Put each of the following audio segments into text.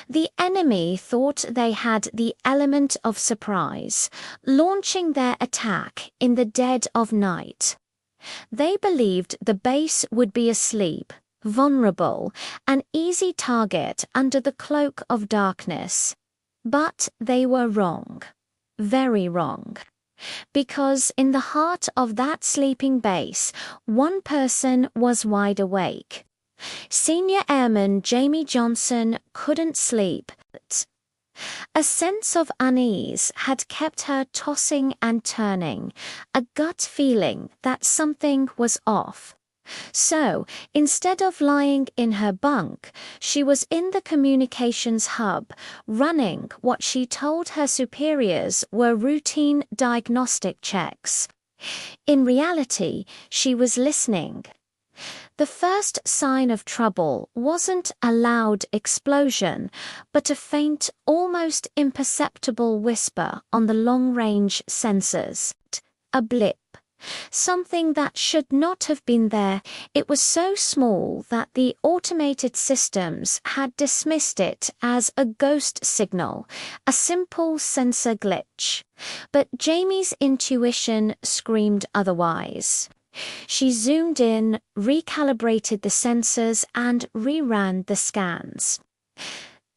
The enemy thought they had the element of surprise, launching their attack in the dead of night. They believed the base would be asleep, vulnerable, an easy target under the cloak of darkness. But they were wrong. Very wrong. Because in the heart of that sleeping base, one person was wide awake. Senior Airman Jamie Johnson couldn't sleep. A sense of unease had kept her tossing and turning, a gut feeling that something was off. So, instead of lying in her bunk, she was in the communications hub, running what she told her superiors were routine diagnostic checks. In reality, she was listening. The first sign of trouble wasn't a loud explosion, but a faint, almost imperceptible whisper on the long-range sensors. A blip. Something that should not have been there. It was so small that the automated systems had dismissed it as a ghost signal, a simple sensor glitch. But Jamie's intuition screamed otherwise. She zoomed in, recalibrated the sensors, and reran the scans.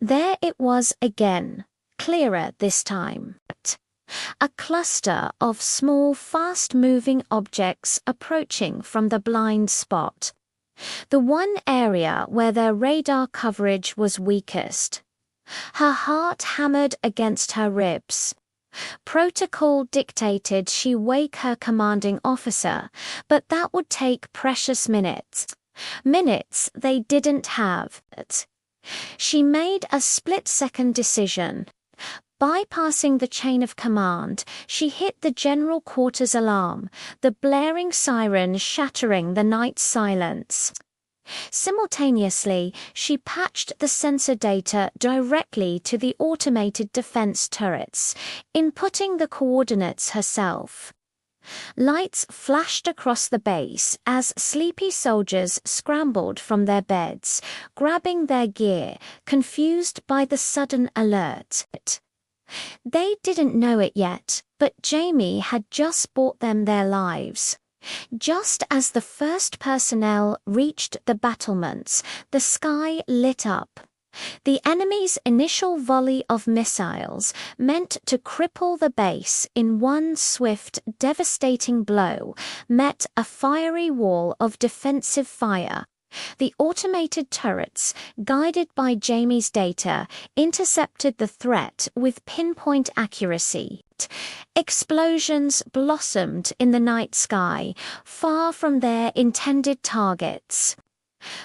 There it was again, clearer this time. A cluster of small, fast-moving objects approaching from the blind spot. The one area where their radar coverage was weakest. Her heart hammered against her ribs. Protocol dictated she wake her commanding officer, but that would take precious minutes. Minutes they didn't have. She made a split-second decision. Bypassing the chain of command, she hit the general quarters alarm, the blaring siren shattering the night silence. Simultaneously, she patched the sensor data directly to the automated defense turrets, inputting the coordinates herself. Lights flashed across the base as sleepy soldiers scrambled from their beds, grabbing their gear, confused by the sudden alert. They didn't know it yet, but Jamie had just bought them their lives. Just as the first personnel reached the battlements, the sky lit up. The enemy's initial volley of missiles, meant to cripple the base in one swift, devastating blow, met a fiery wall of defensive fire. The automated turrets, guided by Jamie's data, intercepted the threat with pinpoint accuracy. Explosions blossomed in the night sky, far from their intended targets.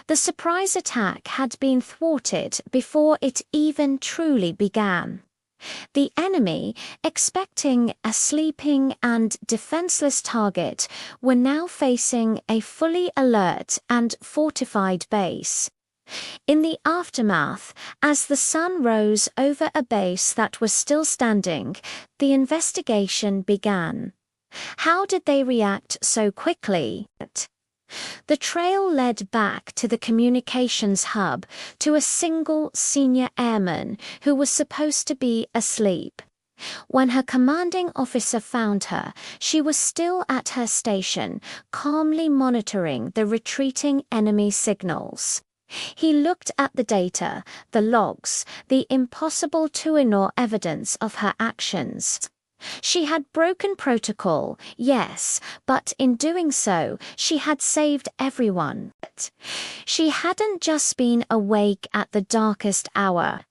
The surprise attack had been thwarted before it even truly began. The enemy, expecting a sleeping and defenseless target, were now facing a fully alert and fortified base. In the aftermath, as the sun rose over a base that was still standing, the investigation began. How did they react so quickly? The trail led back to the communications hub, to a single senior airman who was supposed to be asleep. When her commanding officer found her, she was still at her station, calmly monitoring the retreating enemy signals. He looked at the data, the logs, the impossible to ignore evidence of her actions. She had broken protocol, yes, but in doing so, she had saved everyone. She hadn't just been awake at the darkest hour.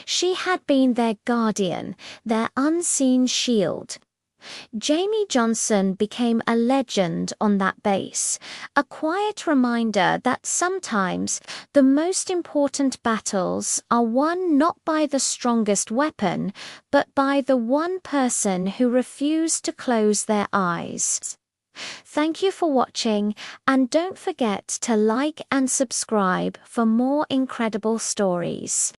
She had been their guardian, their unseen shield. Jamie Johnson became a legend on that base, a quiet reminder that sometimes the most important battles are won not by the strongest weapon, but by the one person who refused to close their eyes. Thank you for watching, and don't forget to like and subscribe for more incredible stories.